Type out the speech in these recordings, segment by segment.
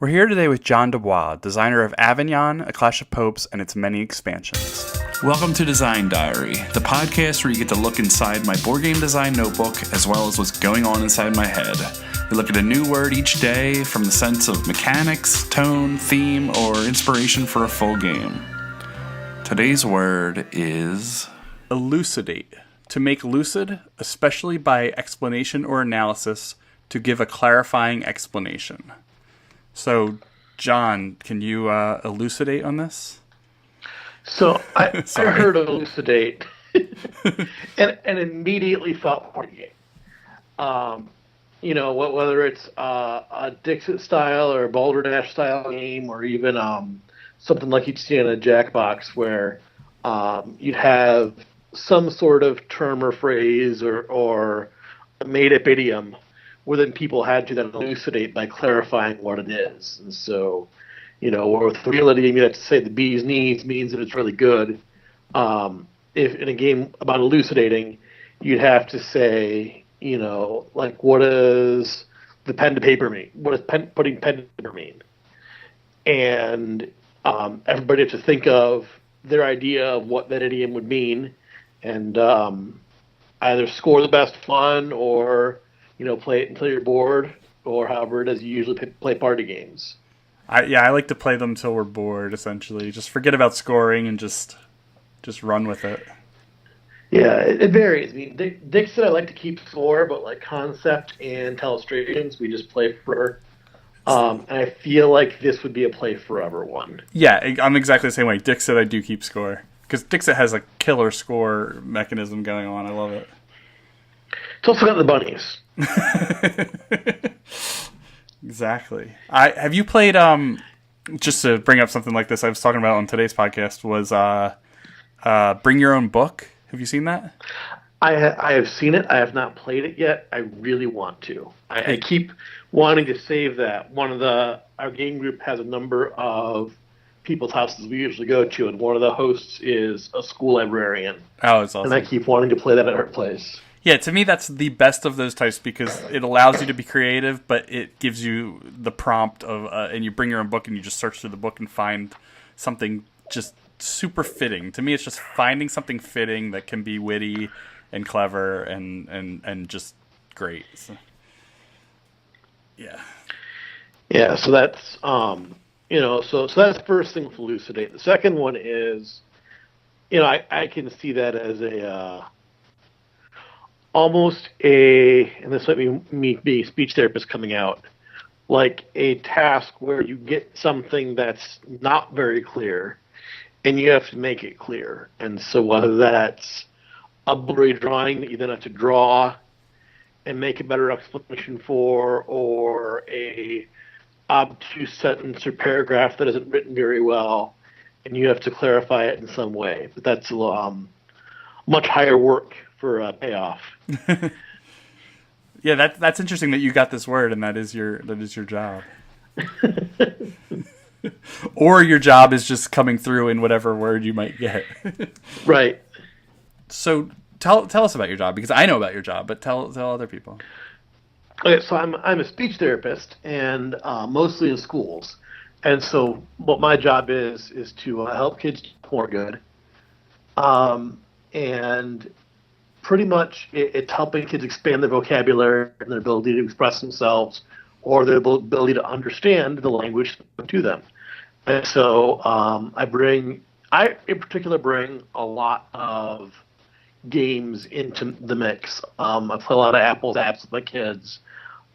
We're here today with John duBois, designer of Avignon, A Clash of Popes, and its many expansions. Welcome to Design Diary, the podcast where you get to look inside my board game design notebook as well as what's going on inside my head. We look at a new word each day from the sense of mechanics, tone, theme, or inspiration for a full game. Today's word is Elucidate. To make lucid, especially by explanation or analysis, to give a clarifying explanation. So, John, can you elucidate on this? So I heard of Elucidate and immediately thought party game. Whether it's a Dixit style or a Balderdash style game, or even something like you'd see in a Jackbox where you'd have some sort of term or phrase or a made-up idiom where then people had to then elucidate by clarifying what it is. And so, or with the real idiom, you have to say the bee's knees means that it's really good. If in a game about elucidating, you'd have to say, what does the pen to paper mean? What does putting pen to paper mean? And everybody has to think of their idea of what that idiom would mean, and either score the best one or play it until you're bored, or however it is you usually play party games. I like to play them till we're bored, essentially. Just forget about scoring and just run with it. Yeah, it varies. I mean, Dixit I like to keep score, but like concept and illustrations, we just play forever. And I feel like this would be a play forever one. Yeah, I'm exactly the same way. Dixit, I do keep score. Because Dixit has a killer score mechanism going on. I love it. It's also got the bunnies. Exactly. Have you played, just to bring up something like this I was talking about on today's podcast, was Bring Your Own Book. Have you seen that? I have seen it. I have not played it yet. I really want to. I keep wanting to save that. Our game group has a number of people's houses we usually go to, and one of the hosts is a school librarian. Oh, it's awesome. And I keep wanting to play that at her place. Yeah, to me that's the best of those types because it allows you to be creative, but it gives you the prompt of, and you bring your own book and you just search through the book and find something just super fitting. To me, it's just finding something fitting that can be witty and clever and just great. So, yeah. Yeah, so that's so that's the first thing with Elucidate. The second one is, I can see that as a almost and this might be me being a speech therapist coming out, like a task where you get something that's not very clear and you have to make it clear. And so whether that's a blurry drawing that you then have to draw and make a better explanation for, or a obtuse sentence or paragraph that isn't written very well, and you have to clarify it in some way. But that's much higher work for payoff. Yeah, that's interesting that you got this word and that is your job. Or your job is just coming through in whatever word you might get. Right. So tell us about your job, because I know about your job, but tell other people. Okay, so I'm a speech therapist, and mostly in schools. And so what my job is to help kids more good. And pretty much it's helping kids expand their vocabulary and their ability to express themselves, or their ability to understand the language to them. And so I in particular bring a lot of games into the mix. I play a lot of Apple's apps with my kids.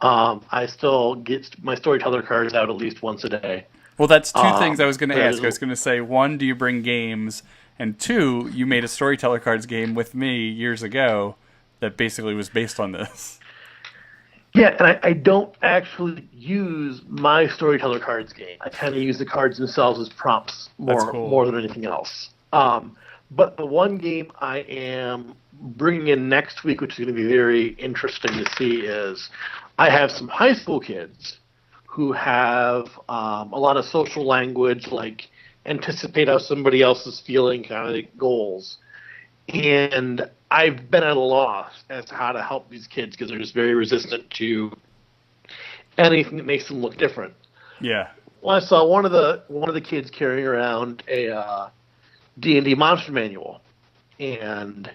I still get my storyteller cards out at least once a day. Well, that's two things I was going to ask. I was going to say, one, do you bring games? And two, you made a storyteller cards game with me years ago that basically was based on this. Yeah, and I don't actually use my storyteller cards game. I kind of use the cards themselves as prompts more than anything else. But the one game I am bringing in next week, which is going to be very interesting to see, is I have some high school kids who have a lot of social language, like anticipate how somebody else is feeling kind of goals. And I've been at a loss as to how to help these kids because they're just very resistant to anything that makes them look different. Yeah. Well, I saw one of the kids carrying around a D&D monster manual, and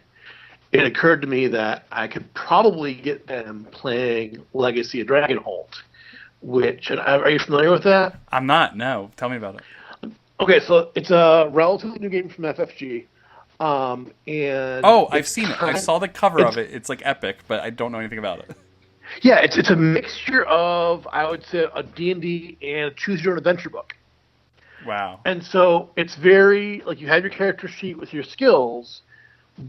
it occurred to me that I could probably get them playing Legacy of Dragonholt. Are you familiar with that? I'm not. No. Tell me about it. Okay, so it's a relatively new game from FFG. And I've seen it. I saw the cover of it. It's like epic, but I don't know anything about it. Yeah, it's a mixture of, I would say, a D&D and a choose-your-own-adventure book. Wow. And so it's very, like, you have your character sheet with your skills,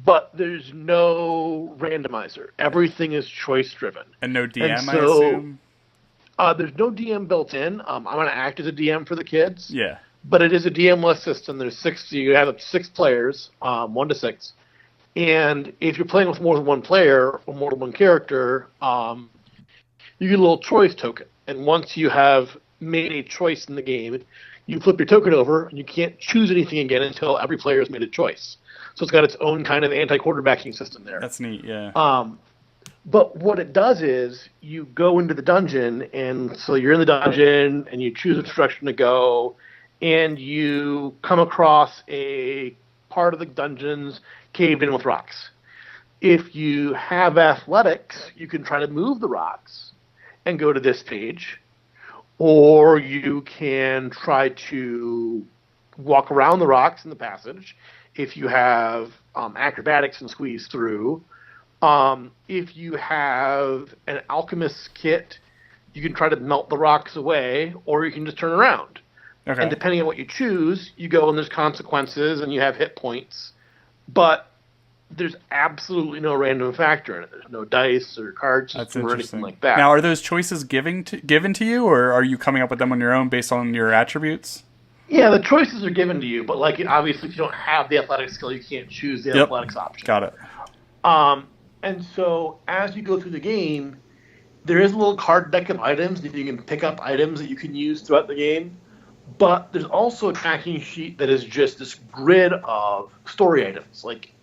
but there's no randomizer. Everything is choice-driven. And no DM, I assume? There's no DM built in. I'm going to act as a DM for the kids. Yeah. But it is a DM-less system. There's 6. You have up to 6 players, 1 to 6. And if you're playing with more than one player or more than one character, you get a little choice token. And once you have made a choice in the game, you flip your token over, and you can't choose anything again until every player has made a choice. So it's got its own kind of anti-quarterbacking system there. That's neat, yeah. But what it does is you go into the dungeon, and so you're in the dungeon, and you choose which direction to go, and you come across a part of the dungeons caved in with rocks. If you have athletics, you can try to move the rocks and go to this page, or you can try to walk around the rocks in the passage. If you have acrobatics and squeeze through. If you have an alchemist's kit, you can try to melt the rocks away, or you can just turn around. Okay. And depending on what you choose, you go and there's consequences and you have hit points. But there's absolutely no random factor in it. There's no dice or card system or anything like that. Now, are those choices given to you, or are you coming up with them on your own based on your attributes? Yeah, the choices are given to you, but like obviously if you don't have the athletic skill, you can't choose the athletics option. Got it. And so as you go through the game, there is a little card deck of items that you can pick up items that you can use throughout the game. But there's also a tracking sheet that is just this grid of story items, like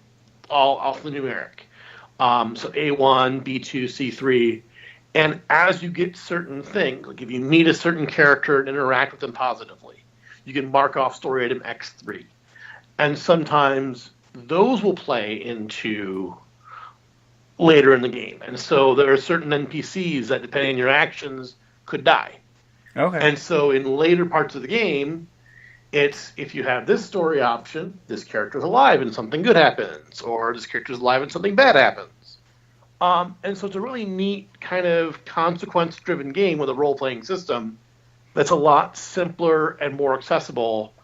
all alphanumeric. So A1, B2, C3. And as you get certain things, like if you meet a certain character and interact with them positively, you can mark off story item X3. And sometimes those will play into later in the game. And so there are certain NPCs that, depending on your actions, could die. Okay. And so in later parts of the game, it's if you have this story option, this character's alive and something good happens, or this character's alive and something bad happens. And so it's a really neat kind of consequence-driven game with a role-playing system that's a lot simpler and more accessible.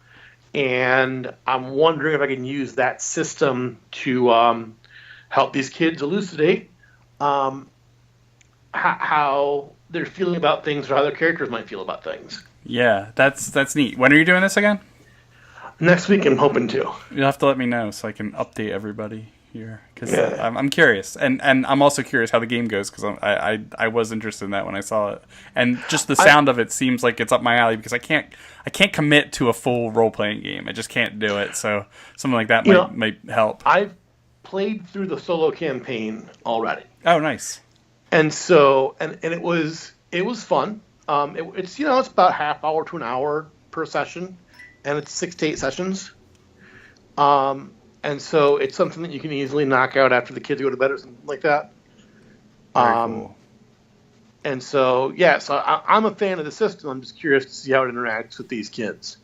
And I'm wondering if I can use that system to help these kids elucidate how they're feeling about things or how their characters might feel about things. Yeah, that's neat. When are you doing this again? Next week I'm hoping to. You'll have to let me know so I can update everybody here, because I'm curious, and I'm also curious how the game goes, because I was interested in that when I saw it, and just the sound of it seems like it's up my alley, because I can't commit to a full role playing game. I just can't do it. So something like that might help. I've played through the solo campaign already. Oh, nice. And so and it was fun. It's it's about half hour to an hour per session, and it's 6 to 8 sessions. And so it's something that you can easily knock out after the kids go to bed or something like that. Very cool. And so, so I'm a fan of the system. I'm just curious to see how it interacts with these kids.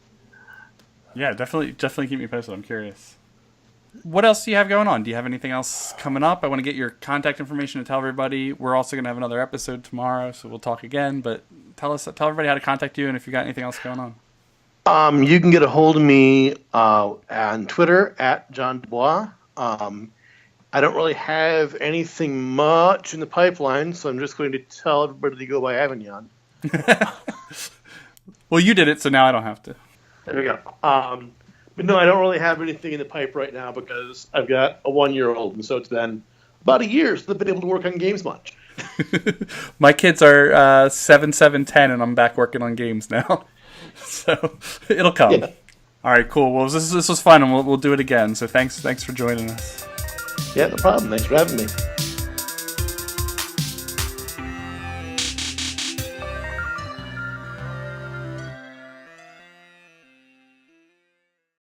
Yeah, definitely keep me posted. I'm curious. What else do you have going on? Do you have anything else coming up? I want to get your contact information to tell everybody. We're also going to have another episode tomorrow, so we'll talk again. But tell everybody how to contact you and if you got anything else going on. You can get a hold of me on Twitter at John duBois. I don't really have anything much in the pipeline, so I'm just going to tell everybody to go by Avignon. Well, you did it, so now I don't have to. There we go. But no, I don't really have anything in the pipe right now because I've got a 1-year-old, and so it's been about a year since I've been able to work on games much. My kids are 7, 7, 10, and I'm back working on games now. So it'll come. Yeah. All right, cool. Well, this was fun, and we'll do it again. So thanks for joining us. Yeah, no problem. Thanks for having me.